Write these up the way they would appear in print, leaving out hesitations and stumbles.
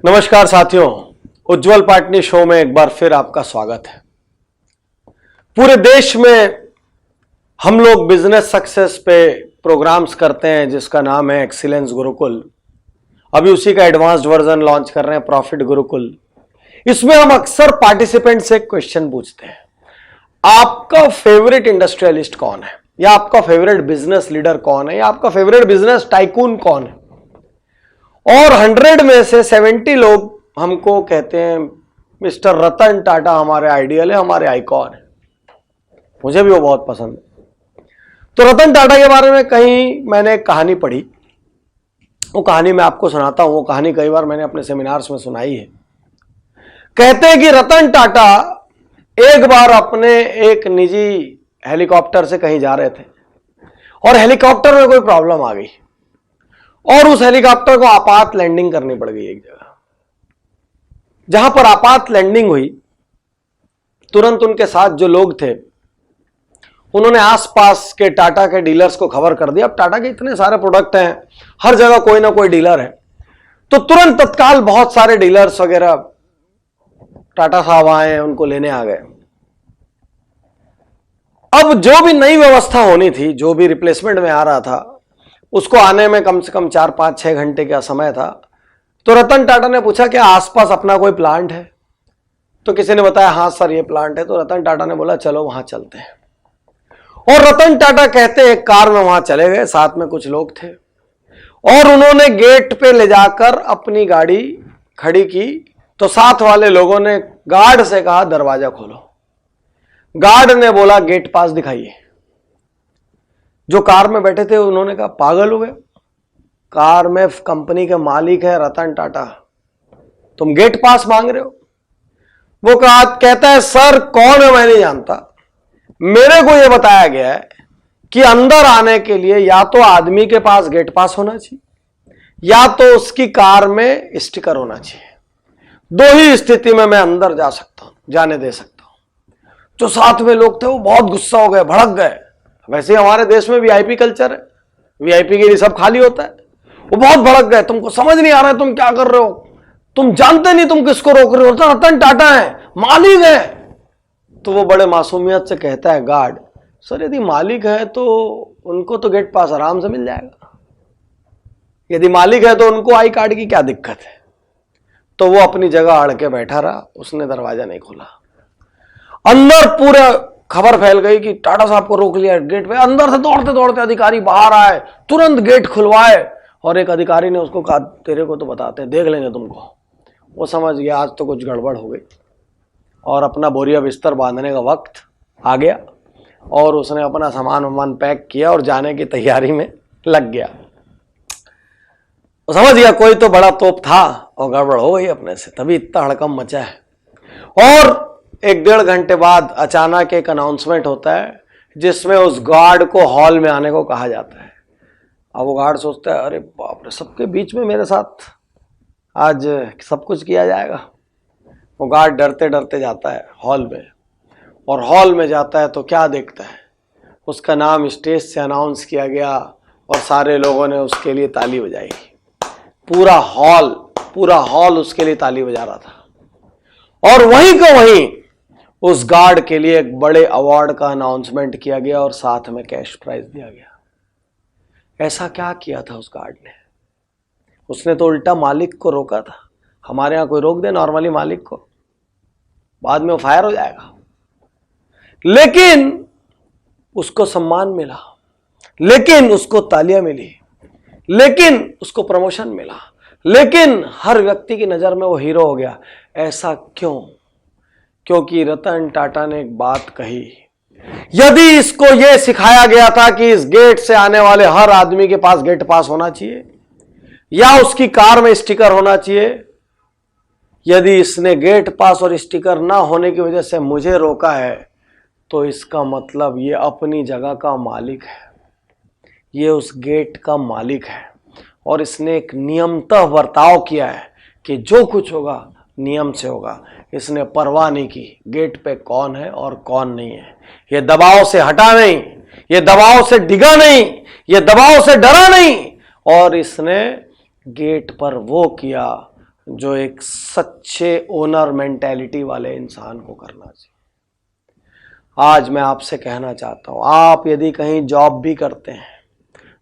नमस्कार साथियों, उज्जवल पाटनी शो में एक बार फिर आपका स्वागत है। पूरे देश में हम लोग बिजनेस सक्सेस पे प्रोग्राम्स करते हैं जिसका नाम है एक्सीलेंस गुरुकुल। अभी उसी का एडवांस्ड वर्जन लॉन्च कर रहे हैं, प्रॉफिट गुरुकुल। इसमें हम अक्सर पार्टिसिपेंट से क्वेश्चन पूछते हैं, आपका फेवरेट इंडस्ट्रियलिस्ट कौन है, या आपका फेवरेट बिजनेस लीडर कौन है, या आपका फेवरेट बिजनेस टाइकून कौन है। और 100 में से 70 लोग हमको कहते हैं मिस्टर रतन टाटा हमारे आइडियल है, हमारे आइकॉन है। मुझे भी वो बहुत पसंद है। तो रतन टाटा के बारे में कहीं मैंने एक कहानी पढ़ी, वो कहानी मैं आपको सुनाता हूं। वो कहानी कई बार मैंने अपने सेमिनार्स में सुनाई है। कहते हैं कि रतन टाटा एक बार अपने एक निजी हेलीकॉप्टर से कहीं जा रहे थे और हेलीकॉप्टर में कोई प्रॉब्लम आ गई और उस हेलीकॉप्टर को आपात लैंडिंग करनी पड़ गई। एक जगह जहां पर आपात लैंडिंग हुई, तुरंत उनके साथ जो लोग थे उन्होंने आसपास के टाटा के डीलर्स को खबर कर दिया। अब टाटा के इतने सारे प्रोडक्ट हैं, हर जगह कोई ना कोई डीलर है, तो तुरंत तत्काल बहुत सारे डीलर्स वगैरह टाटा साहब आए, उनको लेने आ गए। अब जो भी नई व्यवस्था होनी थी, जो भी रिप्लेसमेंट में आ रहा था, उसको आने में कम से कम 4-5-6 घंटे का समय था। तो रतन टाटा ने पूछा कि आसपास अपना कोई प्लांट है? तो किसी ने बताया हाँ सर ये प्लांट है। तो रतन टाटा ने बोला चलो वहां चलते हैं। और रतन टाटा कहते हैं कार में वहां चले गए, साथ में कुछ लोग थे, और उन्होंने गेट पे ले जाकर अपनी गाड़ी खड़ी की। तो साथ वाले लोगों ने गार्ड से कहा दरवाजा खोलो। गार्ड ने बोला गेट पास दिखाइए। जो कार में बैठे थे उन्होंने कहा पागल हुए, कार में कंपनी के मालिक है रतन टाटा, तुम गेट पास मांग रहे हो। वो कहता है सर कौन है मैं नहीं जानता, मेरे को यह बताया गया है कि अंदर आने के लिए या तो आदमी के पास गेट पास होना चाहिए या तो उसकी कार में स्टिकर होना चाहिए। दो ही स्थिति में मैं अंदर जा सकता हूं, जाने दे सकता हूं। जो साथ में लोग थे वो बहुत गुस्सा हो गए, भड़क गए। वैसे हमारे देश में वीआईपी कल्चर है, वीआईपी के लिए सब खाली होता है। वो बहुत भड़क गए, तुमको समझ नहीं आ रहा है तुम क्या कर रहे हो, तुम जानते नहीं तुम किसको रोक रहे हो, तो रतन टाटा है, मालिक है। तो वो बड़े मासूमियत से कहता है गार्ड सर यदि मालिक है तो उनको तो गेट पास आराम से मिल जाएगा, यदि मालिक है तो उनको आई कार्ड की क्या दिक्कत है। तो वो अपनी जगह अड़ के बैठा रहा, उसने दरवाजा नहीं खोला। अंदर पूरा खबर फैल गई कि टाटा साहब को रोक लिया गेट पे। अंदर से दौड़ते दौड़ते अधिकारी बाहर आए, तुरंत गेट खुलवाए, और एक अधिकारी ने उसको कहा तेरे को तो बताते हैं, देख लेंगे तुमको। वो समझ गया आज तो कुछ गड़बड़ हो गई और अपना बोरिया बिस्तर बांधने का वक्त आ गया और उसने अपना सामान वामान पैक किया और जाने की तैयारी में लग गया। वो समझ गया कोई तो बड़ा तोप था और गड़बड़ हो गई अपने से, तभी इतना हड़कंप मचा है। और 1-1.5 घंटे बाद अचानक एक अनाउंसमेंट होता है जिसमें उस गार्ड को हॉल में आने को कहा जाता है। अब वो गार्ड सोचता है अरे बाप रे, सबके बीच में मेरे साथ आज सब कुछ किया जाएगा। वो गार्ड डरते डरते जाता है हॉल में, और हॉल में जाता है तो क्या देखता है, उसका नाम स्टेज से अनाउंस किया गया और सारे लोगों ने उसके लिए ताली बजाई। पूरा हॉल उसके लिए ताली बजा रहा था। और वहीं को वहीं उस गार्ड के लिए एक बड़े अवार्ड का अनाउंसमेंट किया गया और साथ में कैश प्राइज दिया गया। ऐसा क्या किया था उस गार्ड ने? उसने तो उल्टा मालिक को रोका था। हमारे यहां कोई रोक दे नॉर्मली मालिक को, बाद में वो फायर हो जाएगा। लेकिन उसको सम्मान मिला, लेकिन उसको तालियां मिली, लेकिन उसको प्रमोशन मिला, लेकिन हर व्यक्ति की नजर में वो हीरो हो गया। ऐसा क्यों? क्योंकि रतन टाटा ने एक बात कही, यदि इसको यह सिखाया गया था कि इस गेट से आने वाले हर आदमी के पास गेट पास होना चाहिए या उसकी कार में स्टिकर होना चाहिए, यदि इसने गेट पास और स्टिकर ना होने की वजह से मुझे रोका है तो इसका मतलब ये अपनी जगह का मालिक है, ये उस गेट का मालिक है और इसने एक नियमतः बर्ताव किया है कि जो कुछ होगा नियम से होगा। इसने परवाह नहीं की गेट पे कौन है और कौन नहीं है। ये दबाव से हटा नहीं, ये दबाव से डिगा नहीं, ये दबाव से डरा नहीं, और इसने गेट पर वो किया जो एक सच्चे ओनर मेंटेलिटी वाले इंसान को करना चाहिए। आज मैं आपसे कहना चाहता हूं, आप यदि कहीं जॉब भी करते हैं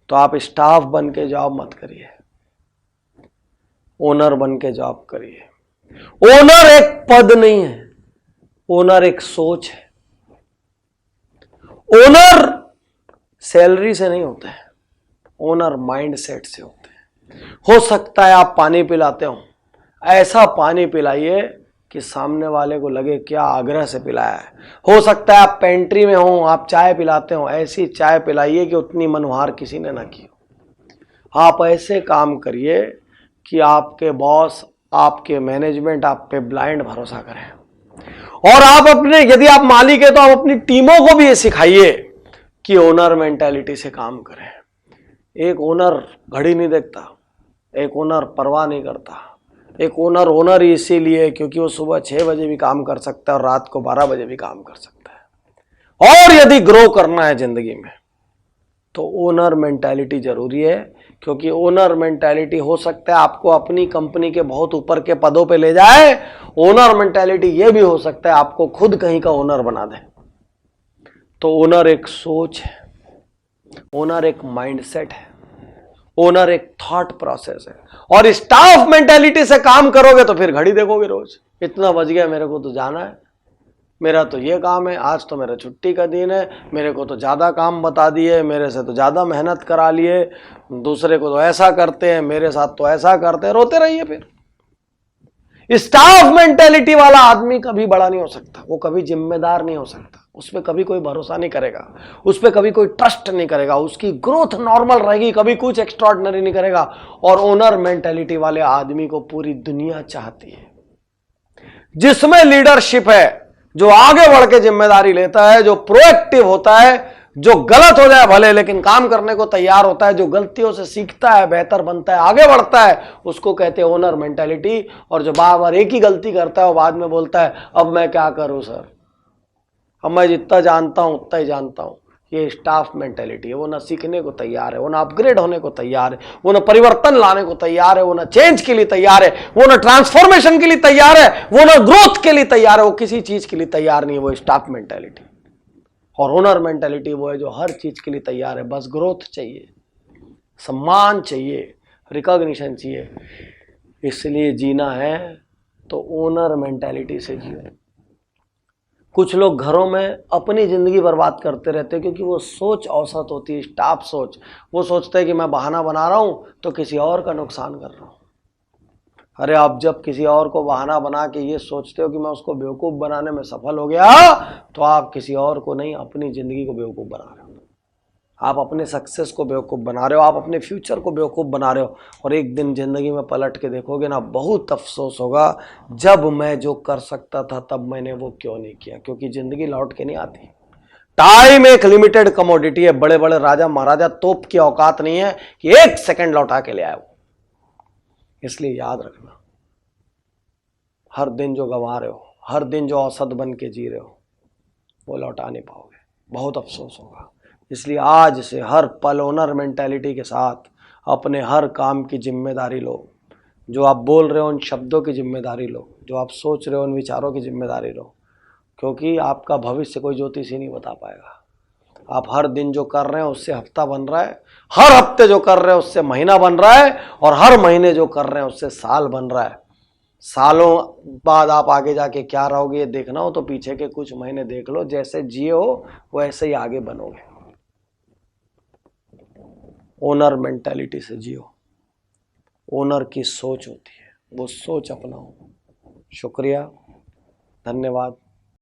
तो आप स्टाफ बन के जॉब मत करिए, ओनर बन के जॉब करिए। ओनर एक पद नहीं है, ओनर एक सोच है। ओनर सैलरी से नहीं होते हैं, ओनर माइंड सेट से होते हैं। हो सकता है आप पानी पिलाते हो, ऐसा पानी पिलाइए कि सामने वाले को लगे क्या आग्रह से पिलाया है। हो सकता है आप पेंट्री में हो, आप चाय पिलाते हो, ऐसी चाय पिलाइए कि उतनी मनोहार किसी ने ना की हो। आप ऐसे काम करिए कि आपके बॉस, आपके मैनेजमेंट आप पे ब्लाइंड भरोसा करें। और आप अपने, यदि आप मालिक है तो आप अपनी टीमों को भी ये सिखाइए कि ओनर मेंटालिटी से काम करें। एक ओनर घड़ी नहीं देखता, एक ओनर परवाह नहीं करता। एक ओनर इसीलिए क्योंकि वो सुबह 6 बजे भी काम कर सकता है और रात को 12 बजे भी काम कर सकता है। और यदि ग्रो करना है जिंदगी में तो ओनर मेंटालिटी जरूरी है, क्योंकि ओनर मेंटालिटी हो सकता है आपको अपनी कंपनी के बहुत ऊपर के पदों पे ले जाए। ओनर मेंटालिटी ये भी हो सकता है आपको खुद कहीं का ओनर बना दे। तो ओनर एक सोच है, ओनर एक माइंडसेट है, ओनर एक थॉट प्रोसेस है। और स्टाफ मेंटालिटी से काम करोगे तो फिर घड़ी देखोगे रोज, इतना बज गया, मेरे को तो जाना है, मेरा तो ये काम है, आज तो मेरा छुट्टी का दिन है, मेरे को तो ज़्यादा काम बता दिए, मेरे से तो ज़्यादा मेहनत करा लिए, दूसरे को तो ऐसा करते हैं, मेरे साथ तो ऐसा करते हैं, रोते रहिए। फिर स्टाफ मेंटेलिटी वाला आदमी कभी बड़ा नहीं हो सकता, वो कभी जिम्मेदार नहीं हो सकता, उस पर कभी कोई भरोसा नहीं करेगा, उस पर कभी कोई ट्रस्ट नहीं करेगा, उसकी ग्रोथ नॉर्मल रहेगी, कभी कुछ एक्स्ट्राऑर्डिनरी नहीं करेगा। और ओनर मेंटेलिटी वाले आदमी को पूरी दुनिया चाहती है, जिसमें लीडरशिप है, जो आगे बढ़ के जिम्मेदारी लेता है, जो प्रोएक्टिव होता है, जो गलत हो जाए भले लेकिन काम करने को तैयार होता है, जो गलतियों से सीखता है, बेहतर बनता है, आगे बढ़ता है, उसको कहते हैं ओनर मेंटालिटी। और जो बार बार एक ही गलती करता है वो बाद में बोलता है अब मैं क्या करूं सर, अब मैं जितना जानता हूं उतना ही जानता हूं। ये स्टाफ मेंटालिटी है, वो ना सीखने को तैयार है, वो ना अपग्रेड होने को तैयार है, वो ना परिवर्तन लाने को तैयार है, वो ना चेंज के लिए तैयार है, वो ना ट्रांसफॉर्मेशन के लिए तैयार है, वो ना ग्रोथ के लिए तैयार है, वो किसी चीज के लिए तैयार नहीं है। वो स्टाफ मेंटालिटी। और ओनर मेंटालिटी वो है जो हर चीज के लिए तैयार है, बस ग्रोथ चाहिए, सम्मान चाहिए, रिकॉग्निशन चाहिए। इसलिए जीना है तो ओनर मेंटालिटी से जियो। कुछ लोग घरों में अपनी जिंदगी बर्बाद करते रहते हैं क्योंकि वो सोच औसत होती है, स्टाफ सोच। वो सोचते हैं कि मैं बहाना बना रहा हूं तो किसी और का नुकसान कर रहा हूं। अरे आप जब किसी और को बहाना बना के ये सोचते हो कि मैं उसको बेवकूफ़ बनाने में सफल हो गया, तो आप किसी और को नहीं, अपनी ज़िंदगी को बेवकूफ़ बना रहे हो। आप अपने सक्सेस को बेवकूफ़ बना रहे हो, आप अपने फ्यूचर को बेवकूफ़ बना रहे हो। और एक दिन ज़िंदगी में पलट के देखोगे ना, बहुत अफसोस होगा, जब मैं जो कर सकता था तब मैंने वो क्यों नहीं किया। क्योंकि ज़िंदगी लौट के नहीं आती। टाइम एक लिमिटेड कमोडिटी है। बड़े बड़े राजा महाराजा तोप की औकात नहीं है कि 1 सेकंड लौटा के ले आए। इसलिए याद रखना, हर दिन जो गंवा रहे हो, हर दिन जो औसत बन के जी रहे हो, वो लौटा नहीं पाओगे, बहुत अफसोस होगा। इसलिए आज से हर पल ओनर मेंटालिटी के साथ अपने हर काम की जिम्मेदारी लो। जो आप बोल रहे हो उन शब्दों की जिम्मेदारी लो, जो आप सोच रहे हो उन विचारों की जिम्मेदारी लो, क्योंकि आपका भविष्य कोई ज्योतिषी नहीं बता पाएगा। आप हर दिन जो कर रहे हैं उससे हफ्ता बन रहा है, हर हफ्ते जो कर रहे हैं उससे महीना बन रहा है, और हर महीने जो कर रहे हैं उससे साल बन रहा है। सालों बाद आप आगे जाके क्या रहोगे ये देखना हो तो पीछे के कुछ महीने देख लो, जैसे जिए हो वैसे ही आगे बनोगे। ओनर मेंटालिटी से जियो। ओनर की सोच होती है, वो सोच अपनाओ। शुक्रिया, धन्यवाद।